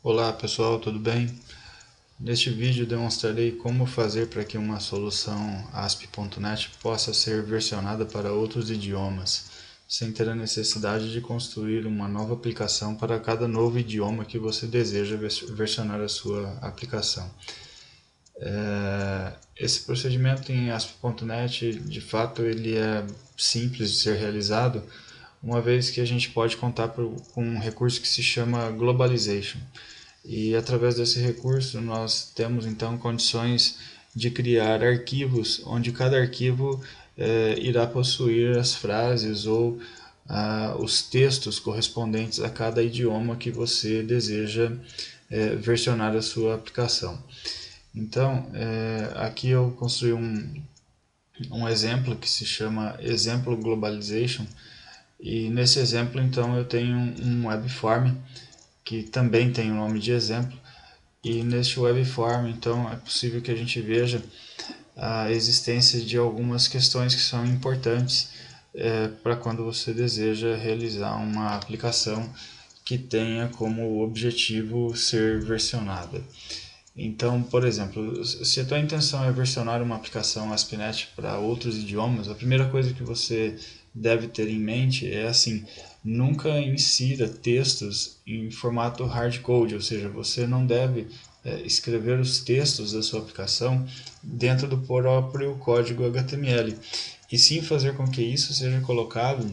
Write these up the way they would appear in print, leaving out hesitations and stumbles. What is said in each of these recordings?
Olá pessoal, tudo bem? Neste vídeo demonstrarei como fazer para que uma solução ASP.NET possa ser versionada para outros idiomas, sem ter a necessidade de construir uma nova aplicação para cada novo idioma que você deseja versionar a sua aplicação. Esse procedimento em ASP.NET, de fato, ele é simples de ser realizado, uma vez que a gente pode contar com um recurso que se chama Globalization. E através desse recurso nós temos então condições de criar arquivos, onde cada arquivo irá possuir as frases ou os textos correspondentes a cada idioma que você deseja versionar a sua aplicação. Então, aqui eu construí um exemplo que se chama Exemplo Globalization, e nesse exemplo então eu tenho um webform que também tem o nome de exemplo, e neste webform então é possível que a gente veja a existência de algumas questões que são importantes para quando você deseja realizar uma aplicação que tenha como objetivo ser versionada. Então, por exemplo, se a tua intenção é versionar uma aplicação ASP.NET para outros idiomas, a primeira coisa que você deve ter em mente é assim: nunca insira textos em formato hardcode, ou seja, você não deve escrever os textos da sua aplicação dentro do próprio código HTML, e sim fazer com que isso seja colocado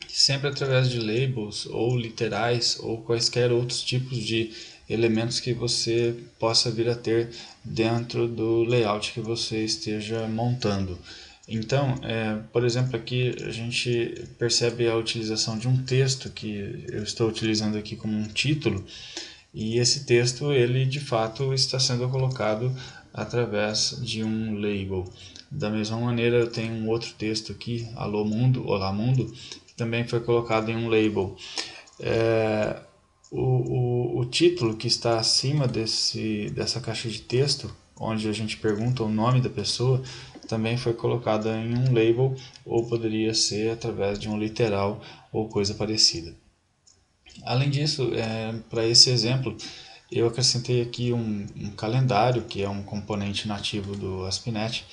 sempre através de labels ou literais ou quaisquer outros tipos de elementos que você possa vir a ter dentro do layout que você esteja montando. Então, por exemplo, aqui a gente percebe a utilização de um texto que eu estou utilizando aqui como um título, e esse texto ele de fato está sendo colocado através de um label. Da mesma maneira, eu tenho um outro texto aqui, Alô Mundo, Olá Mundo, que também foi colocado em um label. É, o título que está acima dessa caixa de texto, onde a gente pergunta o nome da pessoa, também foi colocado em um label, ou poderia ser através de um literal ou coisa parecida. Além disso, para esse exemplo, eu acrescentei aqui um calendário, que é um componente nativo do ASP.NET,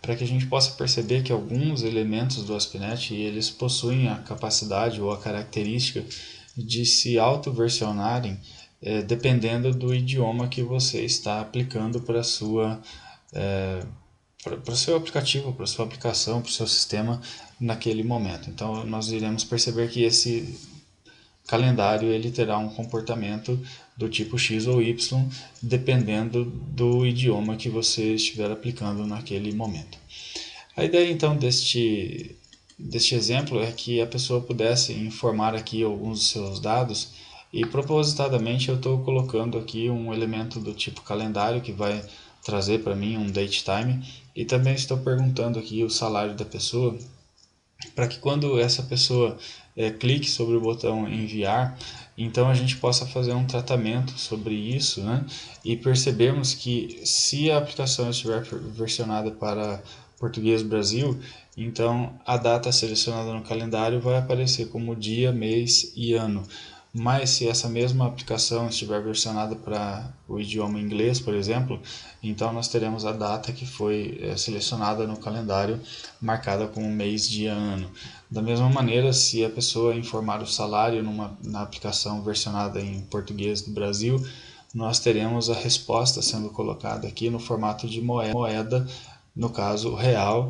para que a gente possa perceber que alguns elementos do ASP.NET eles possuem a capacidade ou a característica de se auto-versionarem dependendo do idioma que você está aplicando para o seu aplicativo, para a sua aplicação, para o seu sistema naquele momento. Então, nós iremos perceber que esse calendário ele terá um comportamento do tipo X ou Y, dependendo do idioma que você estiver aplicando naquele momento. A ideia então deste exemplo é que a pessoa pudesse informar aqui alguns dos seus dados, e propositadamente eu estou colocando aqui um elemento do tipo calendário que vai trazer para mim um date time, e também estou perguntando aqui o salário da pessoa, para que quando essa pessoa clique sobre o botão enviar, então a gente possa fazer um tratamento sobre isso, né? E percebemos que se a aplicação estiver versionada para português Brasil, então a data selecionada no calendário vai aparecer como dia, mês e ano. Mas se essa mesma aplicação estiver versionada para o idioma inglês, por exemplo, então nós teremos a data que foi selecionada no calendário, marcada como mês, dia, ano. Da mesma maneira, se a pessoa informar o salário na aplicação versionada em português do Brasil, nós teremos a resposta sendo colocada aqui no formato de moeda, no caso real,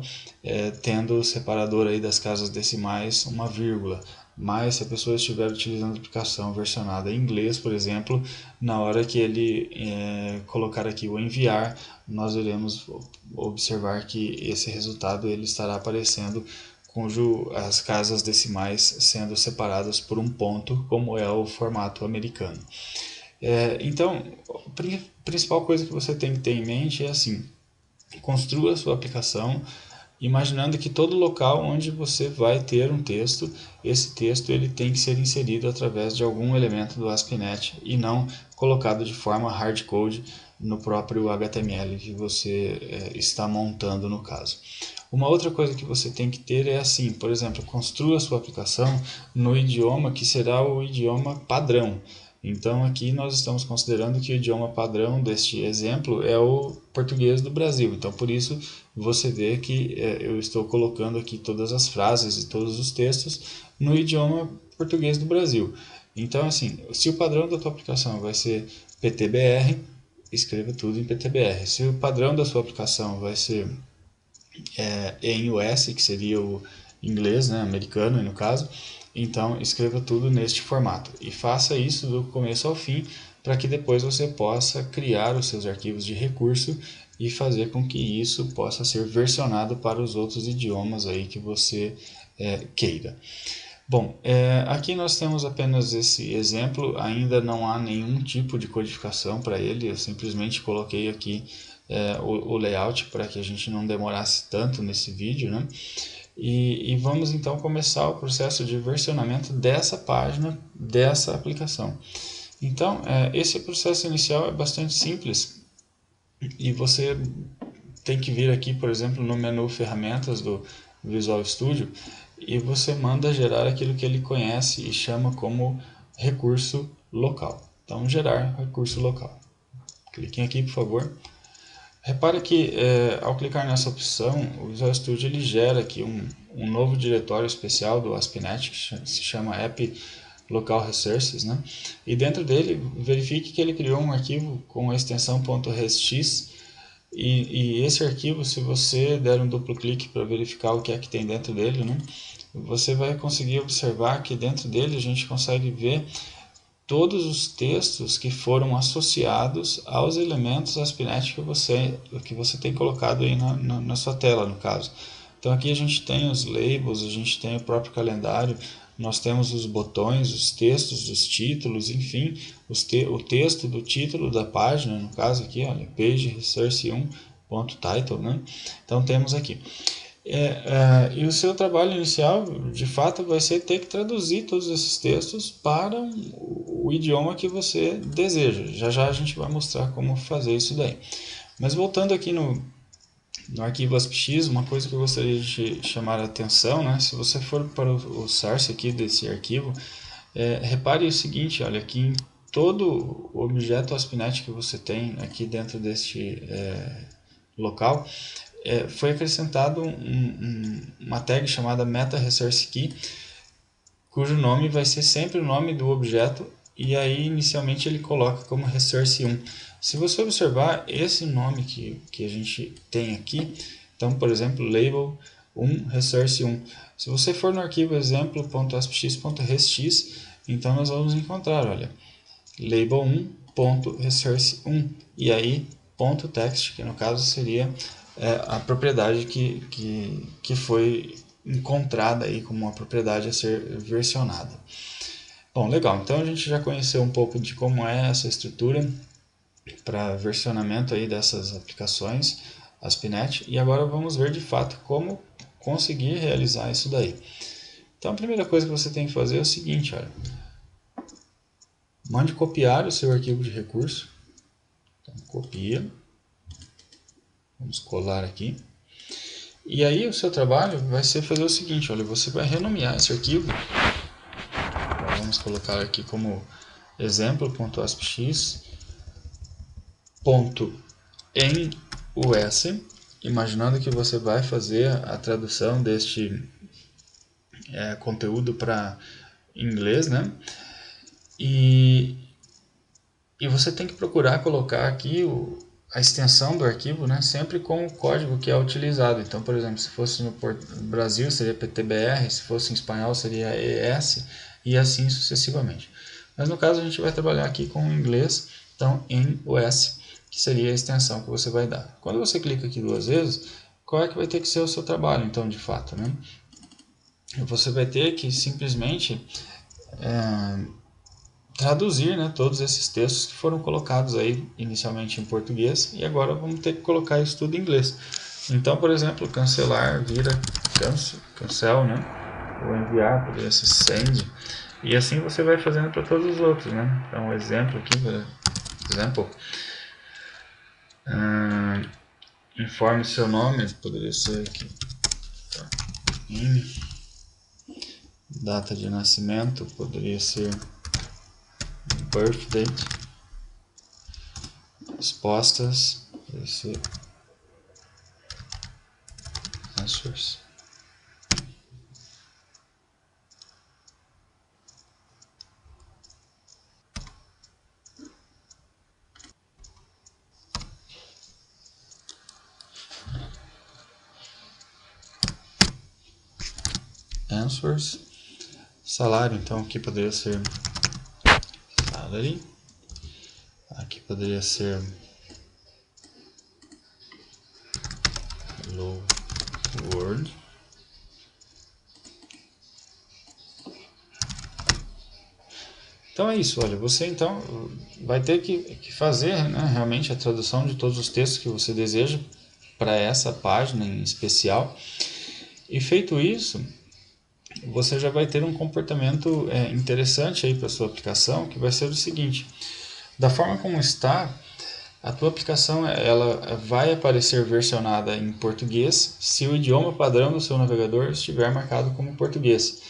tendo o separador aí das casas decimais uma vírgula. Mas se a pessoa estiver utilizando a aplicação versionada em inglês, por exemplo, na hora que ele colocar aqui o enviar, nós iremos observar que esse resultado ele estará aparecendo cujo as casas decimais sendo separadas por um ponto, como é o formato americano. Então, a principal coisa que você tem que ter em mente é assim: construa a sua aplicação imaginando que todo local onde você vai ter um texto, esse texto ele tem que ser inserido através de algum elemento do ASP.NET e não colocado de forma hardcode no próprio HTML que você está montando no caso. Uma outra coisa que você tem que ter é assim, por exemplo, construa a sua aplicação no idioma que será o idioma padrão. Então aqui nós estamos considerando que o idioma padrão deste exemplo é o português do Brasil. Então por isso você vê que eu estou colocando aqui todas as frases e todos os textos no idioma português do Brasil. Então assim, se o padrão da tua aplicação vai ser PTBR, escreva tudo em PTBR. Se o padrão da sua aplicação vai ser em US, que seria o inglês, né, americano no caso, então escreva tudo neste formato e faça isso do começo ao fim para que depois você possa criar os seus arquivos de recurso e fazer com que isso possa ser versionado para os outros idiomas aí que você queira. Bom, aqui nós temos apenas esse exemplo, ainda não há nenhum tipo de codificação para ele, eu simplesmente coloquei aqui o layout para que a gente não demorasse tanto nesse vídeo, né? E vamos então começar o processo de versionamento dessa página, dessa aplicação. Então, esse processo inicial é bastante simples e você tem que vir aqui, por exemplo, no menu ferramentas do Visual Studio e você manda gerar aquilo que ele conhece e chama como recurso local. Então, gerar recurso local. Cliquem aqui, por favor. Repare que ao clicar nessa opção, o Visual Studio ele gera aqui um novo diretório especial do ASP.NET, que se chama App Local Resources, né? E dentro dele, verifique que ele criou um arquivo com a extensão .restx, e esse arquivo, se você der um duplo clique para verificar o que é que tem dentro dele, né? Você vai conseguir observar que dentro dele a gente consegue ver todos os textos que foram associados aos elementos ASP.NET que você tem colocado aí na sua tela, no caso. Então aqui a gente tem os labels, a gente tem o próprio calendário, nós temos os botões, os textos, os títulos, enfim, o texto do título da página, no caso aqui, olha, page resource 1.title, né? Então temos aqui. E o seu trabalho inicial, de fato, vai ser ter que traduzir todos esses textos para o idioma que você deseja. Já já a gente vai mostrar como fazer isso daí. Mas voltando aqui no arquivo ASPX, uma coisa que eu gostaria de chamar a atenção, né? Se você for para o source aqui desse arquivo, repare o seguinte, olha, aqui em todo o objeto ASP.NET que você tem aqui dentro deste local, foi acrescentado uma tag chamada MetaResourceKey, cujo nome vai ser sempre o nome do objeto, e aí inicialmente ele coloca como resource1. Se você observar esse nome que a gente tem aqui, então por exemplo, label 1 resource1. Se você for no arquivo exemplo.aspx.restx, então nós vamos encontrar, olha, label 1.resource1 e aí .text, que no caso seria a propriedade que foi encontrada aí como uma propriedade a ser versionada. Bom, legal, então a gente já conheceu um pouco de como é essa estrutura para versionamento aí dessas aplicações ASP.NET e agora vamos ver de fato como conseguir realizar isso daí. Então a primeira coisa que você tem que fazer é o seguinte, olha, mande copiar o seu arquivo de recurso, então copia, vamos colar aqui, e aí o seu trabalho vai ser fazer o seguinte, olha, você vai renomear esse arquivo, então, vamos colocar aqui como exemplo.aspx.NUS, imaginando que você vai fazer a tradução deste conteúdo para inglês, né? E você tem que procurar colocar aqui a extensão do arquivo, né, sempre com o código que é utilizado. Então, por exemplo, se fosse no Brasil seria PTBR, se fosse em espanhol seria ES e assim sucessivamente. Mas no caso a gente vai trabalhar aqui com o inglês, então em US, que seria a extensão que você vai dar. Quando você clica aqui duas vezes, qual é que vai ter que ser o seu trabalho, então, de fato, né? Você vai ter que simplesmente traduzir, né, todos esses textos que foram colocados aí inicialmente em português e agora vamos ter que colocar isso tudo em inglês. Então, por exemplo, cancelar vira cancel, né? Ou enviar poderia ser send, e assim você vai fazendo para todos os outros, né? Então, um exemplo aqui, por exemplo, informe seu nome, poderia ser aqui, data de nascimento, poderia ser birthday, respostas, esse answers. Answers. Salário, então aqui poderia ser salary, aqui poderia ser hello world, então é isso. Olha, você então vai ter que fazer, né, realmente a tradução de todos os textos que você deseja para essa página em especial, e feito isso, você já vai ter um comportamento interessante aí para sua aplicação, que vai ser o seguinte: da forma como está, a tua aplicação ela vai aparecer versionada em português se o idioma padrão do seu navegador estiver marcado como português,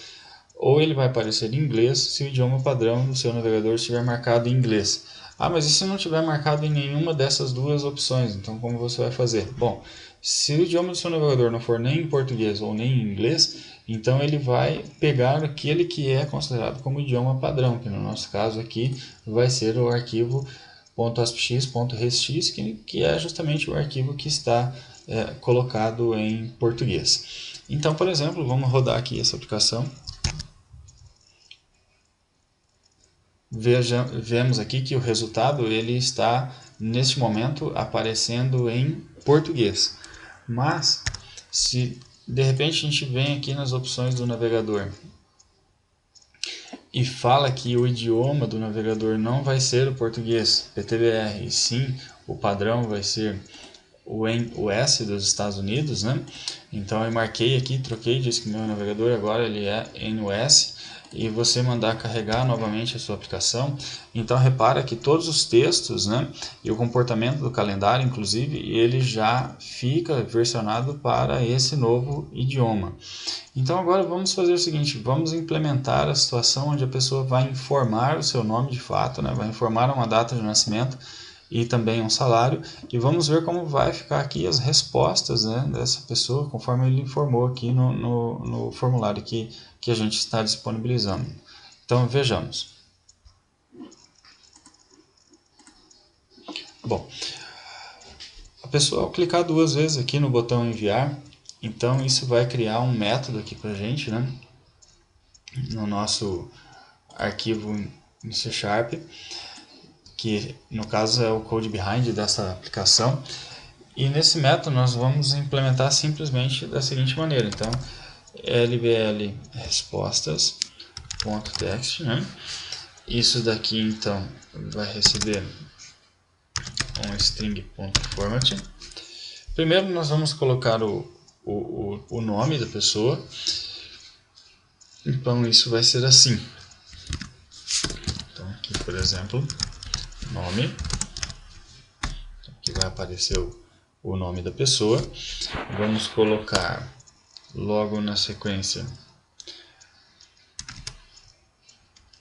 ou ele vai aparecer em inglês se o idioma padrão do seu navegador estiver marcado em inglês. Ah, mas e se não estiver marcado em nenhuma dessas duas opções? Então como você vai fazer? Bom, se o idioma do seu navegador não for nem em português ou nem em inglês, então ele vai pegar aquele que é considerado como idioma padrão, que no nosso caso aqui vai ser o arquivo .aspx.resx, que é justamente o arquivo que está colocado em português. Então, por exemplo, vamos rodar aqui essa aplicação. Vemos aqui que o resultado ele está, neste momento, aparecendo em português. Mas, se de repente a gente vem aqui nas opções do navegador e fala que o idioma do navegador não vai ser o português PTBR, e sim o padrão vai ser o US dos Estados Unidos, né? Então eu marquei aqui, troquei, disse que meu navegador agora ele é NUS, e você mandar carregar novamente a sua aplicação, então repara que todos os textos, né, e o comportamento do calendário, inclusive, ele já fica versionado para esse novo idioma. Então agora vamos fazer o seguinte: vamos implementar a situação onde a pessoa vai informar o seu nome de fato, né, vai informar uma data de nascimento e também um salário, e vamos ver como vai ficar aqui as respostas, né, dessa pessoa, conforme ele informou aqui no formulário que a gente está disponibilizando. Então vejamos. Bom, a pessoa ao clicar duas vezes aqui no botão enviar, então isso vai criar um método aqui para a gente, né, no nosso arquivo em C#, que no caso é o code behind dessa aplicação. E nesse método nós vamos implementar simplesmente da seguinte maneira: então lbl respostas.text, né? Isso daqui então vai receber um string.format. Primeiro nós vamos colocar o nome da pessoa, então isso vai ser assim. Então aqui, por exemplo, nome, aqui vai aparecer o nome da pessoa. Vamos colocar logo na sequência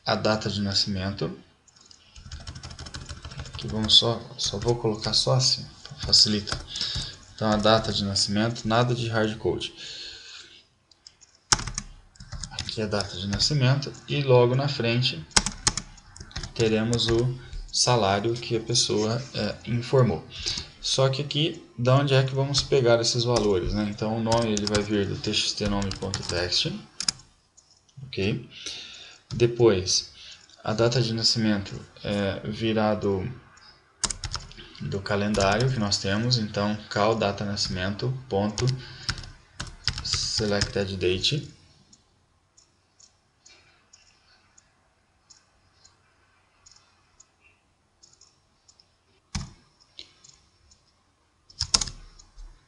a data de nascimento. Aqui vamos só vou colocar só assim, facilita. Então a data de nascimento, nada de hardcode. Aqui a data de nascimento e logo na frente teremos o salário que a pessoa informou. Só que aqui, de onde é que vamos pegar esses valores, né? Então o nome ele vai vir do txtnome.text, ok? Depois a data de nascimento virá do calendário que nós temos, então cal data nascimento ponto selected date.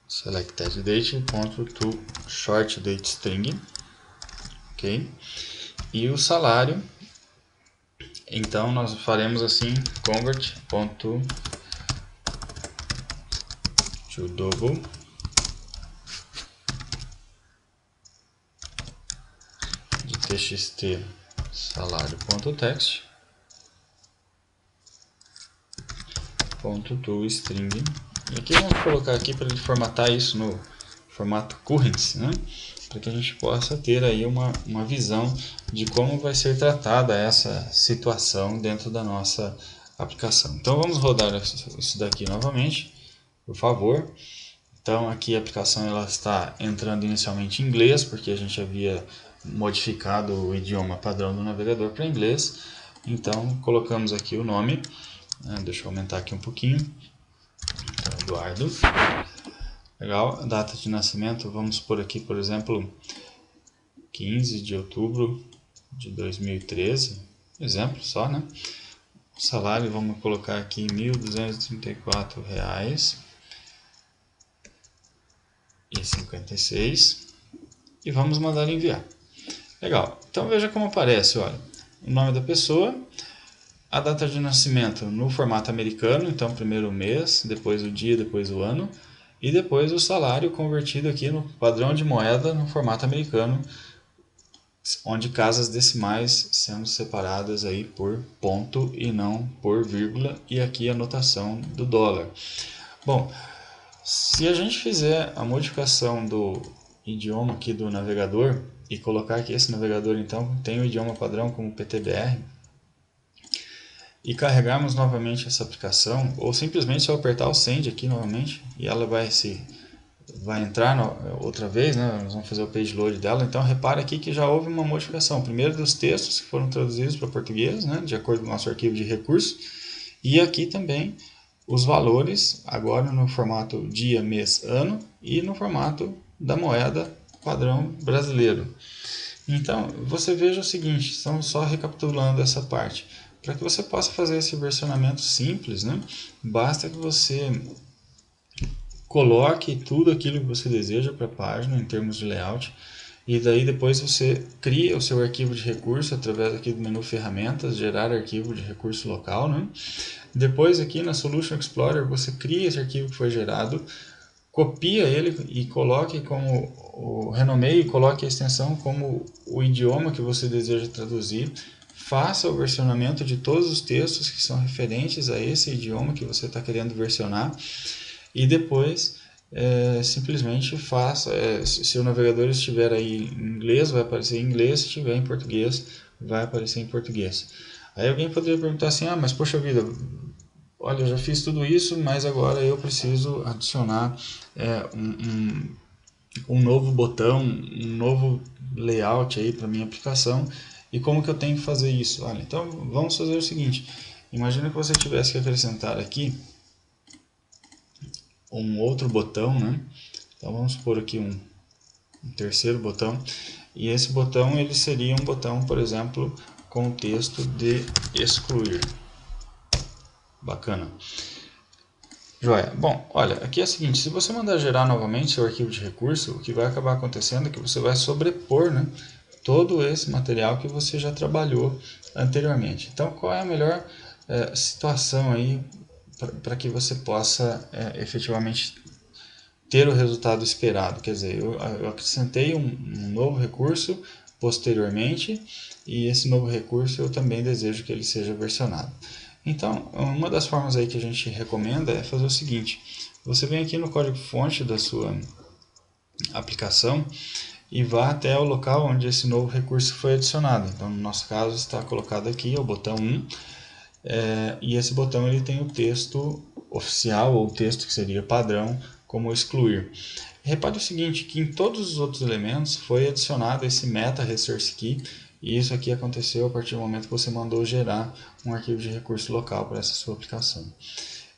Selected date ponto to short date string, ok? E o salário, então nós faremos assim, convert ponto to double de txt salário.text, .toString. E aqui vamos colocar aqui para ele formatar isso no formato currency, né? Para que a gente possa ter aí uma visão de como vai ser tratada essa situação dentro da nossa aplicação. Então vamos rodar isso daqui novamente, por favor. Então aqui a aplicação ela está entrando inicialmente em inglês, porque a gente havia modificado o idioma padrão do navegador para inglês. Então colocamos aqui o nome, deixa eu aumentar aqui um pouquinho, então, Eduardo. Legal, data de nascimento, vamos por aqui, por exemplo, 15 de outubro de 2013, exemplo só, né? O salário, vamos colocar aqui R$ 1.234,56 e vamos mandar enviar. Legal, então veja como aparece, olha, o nome da pessoa, a data de nascimento no formato americano, então primeiro o mês, depois o dia, depois o ano, e depois o salário convertido aqui no padrão de moeda no formato americano, onde casas decimais sendo separadas aí por ponto e não por vírgula, e aqui a notação do dólar. Bom, se a gente fizer a modificação do idioma aqui do navegador e colocar que esse navegador então tem o idioma padrão como PTBR, e carregarmos novamente essa aplicação, ou simplesmente só apertar o Send aqui novamente, e ela vai entrar outra vez, né? Nós vamos fazer o page load dela. Então repara aqui que já houve uma modificação, primeiro dos textos que foram traduzidos para português, né? De acordo com o nosso arquivo de recurso, e aqui também os valores, agora no formato dia, mês, ano, e no formato da moeda padrão brasileiro. Então, você veja o seguinte, estamos só recapitulando essa parte. Para que você possa fazer esse versionamento simples, né, basta que você coloque tudo aquilo que você deseja para a página em termos de layout, e daí depois você cria o seu arquivo de recurso através aqui do menu ferramentas, gerar arquivo de recurso local, né? Depois aqui na Solution Explorer você cria esse arquivo que foi gerado, copia ele e coloque como renomeie e coloque a extensão como o idioma que você deseja traduzir. Faça o versionamento de todos os textos que são referentes a esse idioma que você está querendo versionar, e depois simplesmente faça, se o navegador estiver aí em inglês, vai aparecer em inglês, se estiver em português, vai aparecer em português. Aí alguém poderia perguntar assim, mas poxa vida, olha, eu já fiz tudo isso, mas agora eu preciso adicionar um novo botão, um novo layout aí para minha aplicação. E como que eu tenho que fazer isso? Olha, então vamos fazer o seguinte, imagina que você tivesse que acrescentar aqui um outro botão, né? Então vamos pôr aqui um terceiro botão, e esse botão ele seria um botão, por exemplo, com o texto de excluir. Bacana. Joia. Bom, olha, aqui é o seguinte, se você mandar gerar novamente seu arquivo de recurso, o que vai acabar acontecendo é que você vai sobrepor, né, todo esse material que você já trabalhou anteriormente. Então, qual é a melhor situação aí para que você possa efetivamente ter o resultado esperado? Quer dizer, eu acrescentei um novo recurso posteriormente, e esse novo recurso eu também desejo que ele seja versionado. Então, uma das formas aí que a gente recomenda é fazer o seguinte, você vem aqui no código-fonte da sua aplicação e vá até o local onde esse novo recurso foi adicionado. Então, no nosso caso, está colocado aqui o botão 1, e esse botão ele tem o texto oficial, ou o texto que seria padrão, como excluir. Repare o seguinte, que em todos os outros elementos foi adicionado esse meta resource key, e isso aqui aconteceu a partir do momento que você mandou gerar um arquivo de recurso local para essa sua aplicação.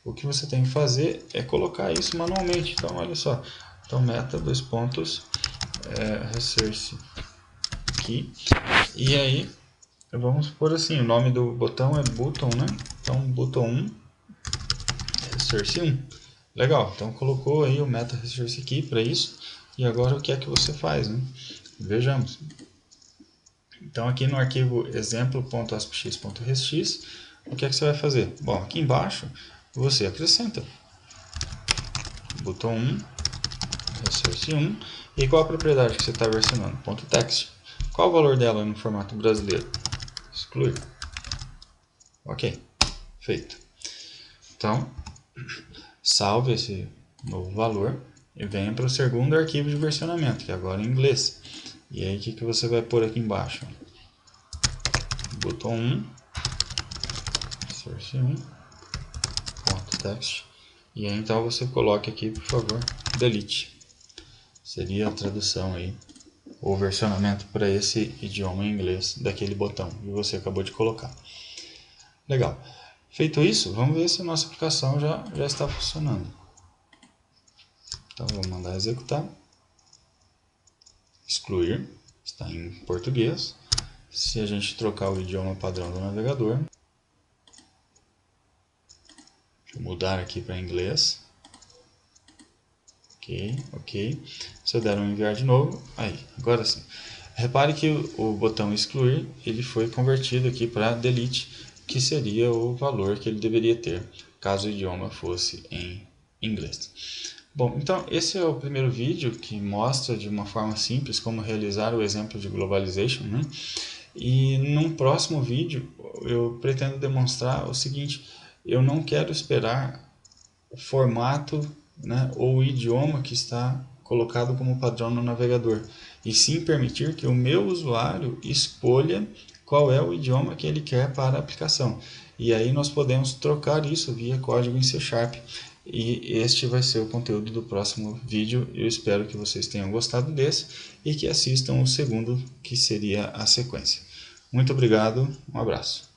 O que você tem que fazer é colocar isso manualmente. Então, olha só, então meta, resource key, e aí vamos por assim, o nome do botão é button, né? Então button 1, resource 1. Legal, então colocou aí o meta resource key para isso, e agora o que é que você faz, né? Vejamos. Então aqui no arquivo exemplo.aspx.resx, o que é que você vai fazer? Bom, aqui embaixo você acrescenta botão 1, resource 1, e qual a propriedade que você está versionando? .text. Qual o valor dela no formato brasileiro? Excluir. Ok, feito. Então, salve esse novo valor e venha para o segundo arquivo de versionamento, que agora é em inglês. E aí o que você vai pôr aqui embaixo? Botão 1, source 1, ponto text, e aí então você coloque aqui, por favor, delete. Seria a tradução aí, ou versionamento para esse idioma em inglês daquele botão que você acabou de colocar. Legal. Feito isso, vamos ver se a nossa aplicação já está funcionando. Então vou mandar executar. Excluir, está em português. Se a gente trocar o idioma padrão do navegador, deixa eu mudar aqui para inglês. Ok. Se eu der um enviar de novo, aí, agora sim. Repare que o botão excluir, ele foi convertido aqui para delete, que seria o valor que ele deveria ter, caso o idioma fosse em inglês. Bom, então esse é o primeiro vídeo que mostra de uma forma simples como realizar o exemplo de globalization, né? E num próximo vídeo eu pretendo demonstrar o seguinte: eu não quero esperar o formato, né, ou o idioma que está colocado como padrão no navegador, e sim permitir que o meu usuário escolha qual é o idioma que ele quer para a aplicação. E aí nós podemos trocar isso via código em C#. E este vai ser o conteúdo do próximo vídeo. Eu espero que vocês tenham gostado desse e que assistam o segundo, que seria a sequência. Muito obrigado, um abraço.